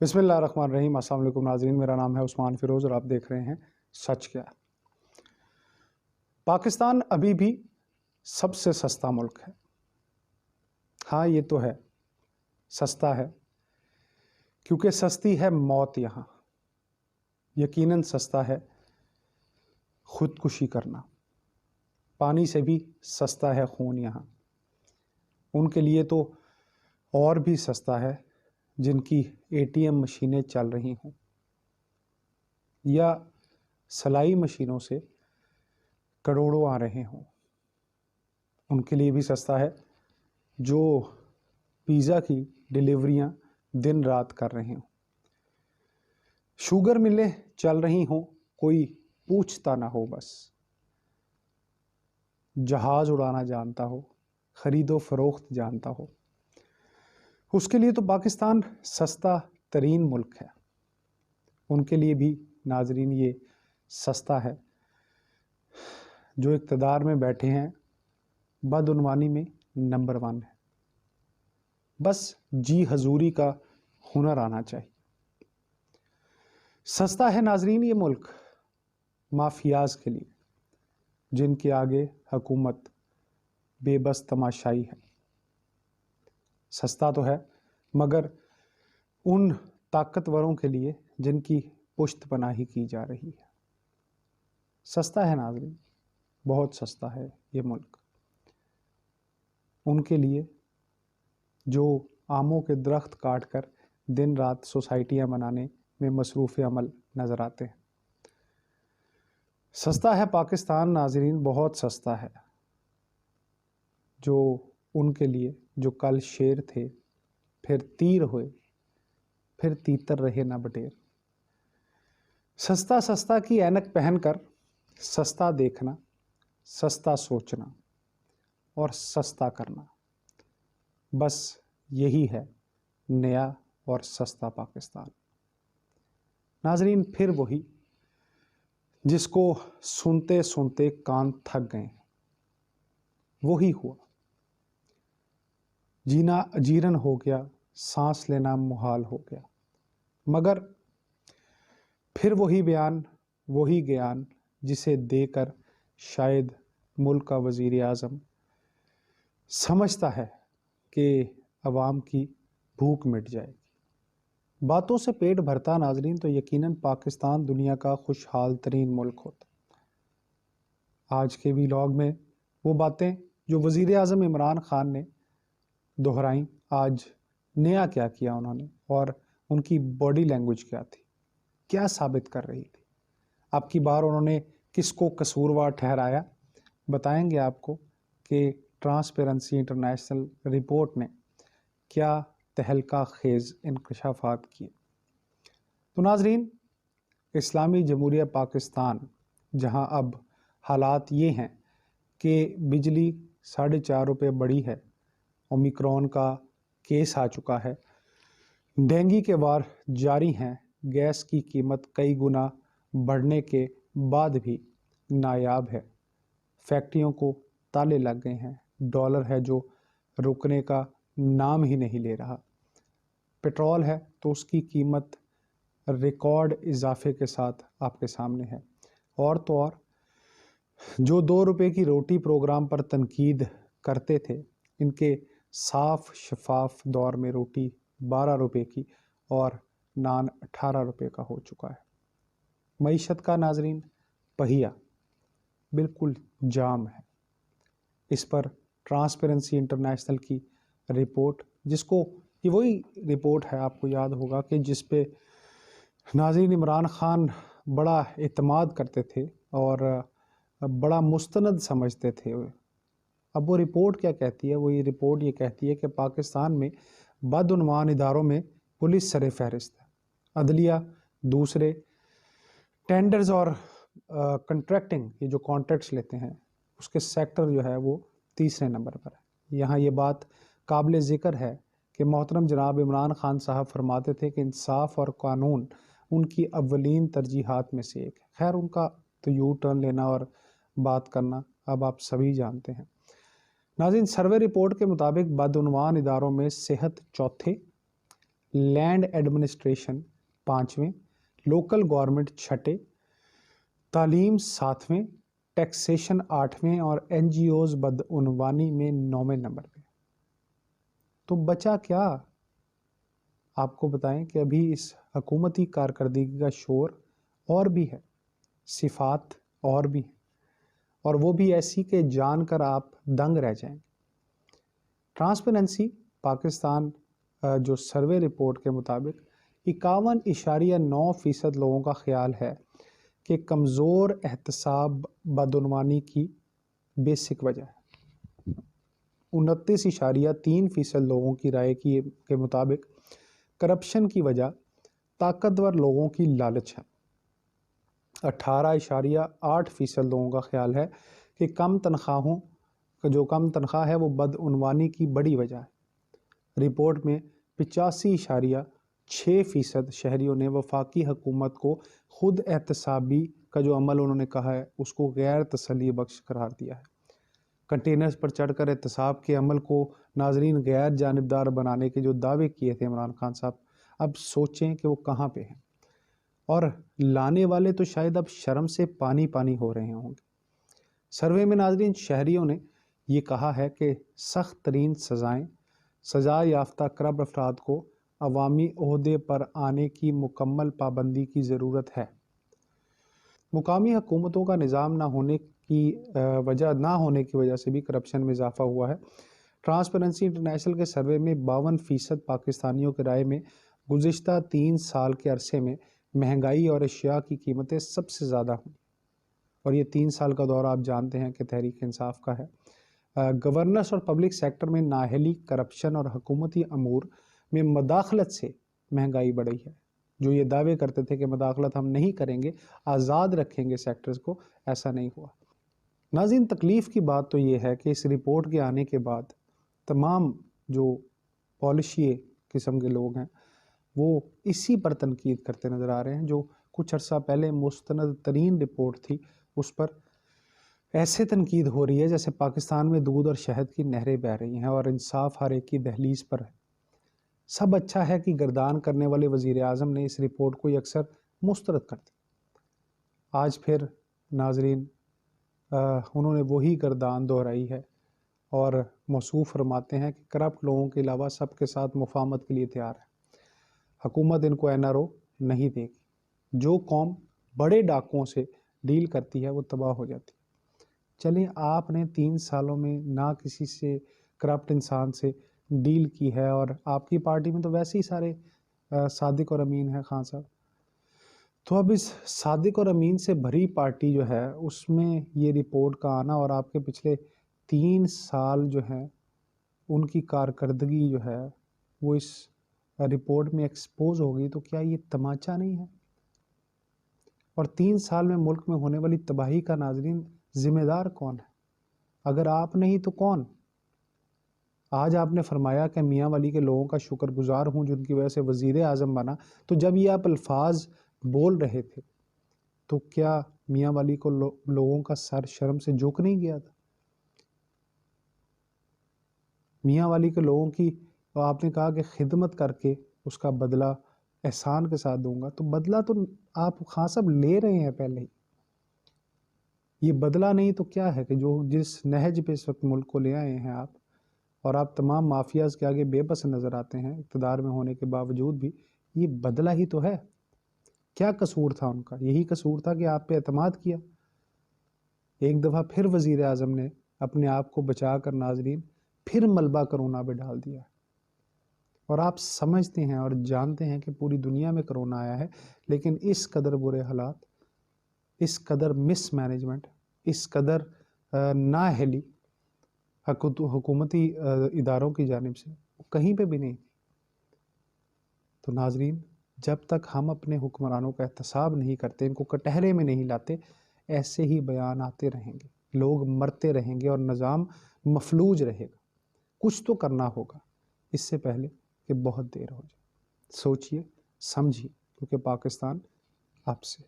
بسم اللہ الرحمن الرحیم۔ السلام علیکم ناظرین، میرا نام ہے عثمان فیروز اور آپ دیکھ رہے ہیں سچ کیا۔ پاکستان ابھی بھی سب سے سستا ملک ہے۔ ہاں یہ تو ہے، سستا ہے کیونکہ سستی ہے موت یہاں۔ یقیناً سستا ہے خودکشی کرنا، پانی سے بھی سستا ہے خون یہاں۔ ان کے لیے تو اور بھی سستا ہے جن کی ATM مشینیں چل رہی ہوں یا سلائی مشینوں سے کروڑوں آ رہے ہوں۔ ان کے لیے بھی سستا ہے جو پیزا کی ڈیلیوریاں دن رات کر رہے ہوں۔ شوگر ملیں چل رہی ہوں، کوئی پوچھتا نہ ہو، بس جہاز اڑانا جانتا ہو، خرید و فروخت جانتا ہو، اس کے لیے تو پاکستان سستا ترین ملک ہے۔ ان کے لیے بھی ناظرین یہ سستا ہے جو اقتدار میں بیٹھے ہیں، بدعنوانی میں نمبر 1 ہے۔ بس جی حضوری کا ہنر آنا چاہیے۔ سستا ہے ناظرین یہ ملک مافیاز کے لیے، جن کے آگے حکومت بے بس تماشائی ہے۔ سستا تو ہے مگر ان طاقتوروں کے لیے جن کی پشت پناہی کی جا رہی ہے۔ سستا ہے ناظرین، بہت سستا ہے یہ ملک ان کے لیے جو آموں کے درخت کاٹ کر دن رات سوسائٹیاں بنانے میں مصروف عمل نظر آتے ہیں۔ سستا ہے پاکستان ناظرین، بہت سستا ہے جو ان کے لیے جو کل شیر تھے پھر تیر ہوئے، پھر تیتر رہے نہ بٹیر۔ سستا سستا کی اینک پہن کر سستا دیکھنا، سستا سوچنا اور سستا کرنا، بس یہی ہے نیا اور سستا پاکستان۔ ناظرین پھر وہی جس کو سنتے سنتے کان تھک گئے، وہی ہوا۔ جینا اجیرن ہو گیا، سانس لینا محال ہو گیا، مگر پھر وہی بیان، وہی گیان جسے دے کر شاید ملک کا وزیر اعظم سمجھتا ہے کہ عوام کی بھوک مٹ جائے گی۔ باتوں سے پیٹ بھرتا ناظرین تو یقیناً پاکستان دنیا کا خوشحال ترین ملک ہوتا۔ آج کے ویلاگ میں وہ باتیں جو وزیر اعظم عمران خان نے دہرائیں، آج نیا کیا کیا انہوں نے اور ان کی باڈی لینگویج کیا تھی، کیا ثابت کر رہی تھی، اب کی بار انہوں نے کس کو قصوروار ٹھہرایا، بتائیں گے آپ کو کہ ٹرانسپیرنسی انٹرنیشنل رپورٹ نے کیا تہلکہ خیز انکشافات کیے۔ تو ناظرین اسلامی جمہوریہ پاکستان جہاں اب حالات یہ ہیں کہ بجلی 4.5 روپے بڑھی ہے، اومیکرون کا کیس آ چکا ہے، ڈینگی کے وار جاری ہیں، گیس کی قیمت کئی گنا بڑھنے کے بعد بھی نایاب ہے، فیکٹریوں کو تالے لگ گئے ہیں، ڈالر ہے جو رکنے کا نام ہی نہیں لے رہا، پیٹرول ہے تو اس کی قیمت ریکارڈ اضافے کے ساتھ آپ کے سامنے ہے، اور تو اور جو 2 روپے کی روٹی پروگرام پر تنقید کرتے تھے، ان کے صاف شفاف دور میں روٹی 12 روپے کی اور نان 18 روپے کا ہو چکا ہے۔ معیشت کا ناظرین پہیہ بالکل جام ہے۔ اس پر ٹرانسپیرنسی انٹرنیشنل کی رپورٹ، جس کو یہ وہی رپورٹ ہے آپ کو یاد ہوگا کہ جس پہ ناظرین عمران خان بڑا اعتماد کرتے تھے اور بڑا مستند سمجھتے تھے۔ اب وہ رپورٹ کیا کہتی ہے؟ وہ یہ رپورٹ یہ کہتی ہے کہ پاکستان میں بدعنوان اداروں میں پولیس سر فہرست ہے، عدلیہ دوسرے، ٹینڈرز اور کنٹریکٹنگ، یہ جو کانٹریکٹس لیتے ہیں اس کے سیکٹر جو ہے وہ 3 نمبر پر ہے۔ یہاں یہ بات قابل ذکر ہے کہ محترم جناب عمران خان صاحب فرماتے تھے کہ انصاف اور قانون ان کی اولین ترجیحات میں سے ایک ہے۔ خیر ان کا تو یو ٹرن لینا اور بات کرنا اب آپ سبھی جانتے ہیں۔ ناظرین سروے رپورٹ کے مطابق بدعنوان اداروں میں صحت چوتھے، लैंड एडमिनिस्ट्रेशन 5वें, लोकल गवर्नमेंट 6, तालीम 7वें, टैक्सेशन 8वें और NGOs बदउनवानी में 9वें नंबर पे। तो बचा क्या? आपको बताएं कि अभी इस हुकूमती कारकर्दगी का शोर और भी है, सिफात और भी है, और वो भी ऐसी कि जानकर आप दंग रह जाएंगे। ट्रांसपेरेंसी पाकिस्तान जो सर्वे रिपोर्ट के मुताबिक 51.9% लोगों का ख्याल है कि कमज़ोर एहतसाब बदउनवानी की बेसिक वजह है। 29.3% लोगों की राय के मुताबिक करप्शन की वजह ताकतवर लोगों की लालच है। 18.8% लोगों का ख्याल है कि कम तनख्वाह है वो बदउनवानी की बड़ी वजह है। रिपोर्ट में 85.6% शहरियों ने वफाकी हुकूमत को खुद एहतसाबी का जो अमल उन्होंने कहा है उसको गैर तसल्ली बख्श करार दिया है। कंटेनर्स पर चढ़कर एहतसाब के अमल को नाजरीन गैर जानिबदार बनाने के जो दावे किए थे इमरान खान साहब, अब सोचें कि वो कहाँ पे हैं, और लाने वाले तो शायद अब शर्म से पानी पानी हो रहे होंगे। सर्वे में नाजरीन शहरियों ने ये कहा है कि सख्त तरीन सज़ा याफ्ता करप्ट अफराद को अवामी ओहदे पर आने की मुकम्मल पाबंदी की ज़रूरत है। मुकामी हुकूमतों का निज़ाम ना होने की वजह से भी करप्शन में इजाफा हुआ है। ट्रांसपेरेंसी इंटरनेशनल के सर्वे में 52% पाकिस्तानियों की राय में गुज़िश्ता 3 साल के अरसे में महंगाई और अशिया की कीमतें सबसे ज़्यादा हुई, और ये 3 साल का दौर आप जानते हैं कि तहरीक इंसाफ का है। गवर्नेंस और पब्लिक सेक्टर में नाअहली, करप्शन और हुकूमती अमूर में मदाखलत से महंगाई बढ़ी है। जो ये दावे करते थे कि मदाखलत हम नहीं करेंगे, आज़ाद रखेंगे सेक्टर्स को, ऐसा नहीं हुआ। नाज़रीन, तकलीफ़ की बात तो ये है कि इस रिपोर्ट के आने के बाद तमाम जो पॉलिशी किस्म के लोग हैं वो इसी पर तनकीद करते नज़र आ रहे हैं। जो कुछ अर्सा पहले मुस्तनद तरीन रिपोर्ट थी उस पर ऐसे तनकीद हो रही है जैसे पाकिस्तान में दूध और शहद की नहरें बह रही हैं और इंसाफ हर एक की दहलीज पर है। सब अच्छा है कि गर्दान करने वाले वज़ीर आज़म ने इस रिपोर्ट को अक्सर मुस्तरद कर दिया। आज फिर नाजरीन उन्होंने वही गर्दान दोहराई है और मौसूफ फरमाते हैं कि करप्ट लोगों के अलावा सबके साथ मुफाहमत के लिए तैयार है। हुकूमत इनको NRO नहीं देगी। जो कौम बड़े डाकुओं से डील करती है वो तबाह हो जाती है। चलिए, आपने 3 सालों में ना किसी से करप्ट इंसान से डील की है, और आपकी पार्टी में तो वैसे ही सारे सादिक और अमीन हैं खान साहब। तो अब इस सादिक और अमीन से भरी पार्टी जो है उसमें ये रिपोर्ट का आना और आपके पिछले 3 साल जो है उनकी कारकर्दगी जो है वो इस रिपोर्ट में एक्सपोज होगी, तो क्या ये तमाचा नहीं है? और 3 साल में मुल्क में होने वाली तबाही का नाजरीन जिम्मेदार कौन है? अगर आप नहीं तो कौन? आज आपने फरमाया कि मियाँ वाली के लोगों का शुक्रगुजार हूँ जिनकी वजह से वज़ीर आज़म बना, तो जब ये आप अल्फाज बोल रहे थे तो क्या मियाँ वाली को लोगों का सर शर्म से झुक नहीं गया था? मियाँ वाली के लोगों की आपने कहा कि खिदमत करके उसका बदला एहसान के साथ दूंगा, तो बदला तो आप खान साहब ले रहे हैं पहले ही। ये बदला नहीं तो क्या है कि जो जिस नहज पे इस वक्त मुल्क को ले आए हैं आप, और आप तमाम माफियाज के आगे बेबस नज़र आते हैं इक़्तिदार में होने के बावजूद भी, ये बदला ही तो है। क्या कसूर था उनका? यही कसूर था कि आप पे एतमाद किया। एक दफ़ा फिर वज़ीर आज़म ने अपने आप को बचा कर नाजरीन फिर मलबा कोरोना पे डाल दिया। और आप समझते हैं और जानते हैं कि पूरी दुनिया में कोरोना आया है, लेकिन इस कदर बुरे हालात, इस कदर मिस मैनेजमेंट, इस कदर नाअहली हुकूमती इदारों की जानिब से कहीं पे भी नहीं थी। तो नाजरीन, जब तक हम अपने हुक्मरानों का एहतसाब नहीं करते, इनको कटहरे में नहीं लाते, ऐसे ही बयान आते रहेंगे, लोग मरते रहेंगे और निज़ाम मफलूज रहेगा। कुछ तो करना होगा इससे पहले कि बहुत देर हो जाए। सोचिए, समझिए, क्योंकि पाकिस्तान आपसे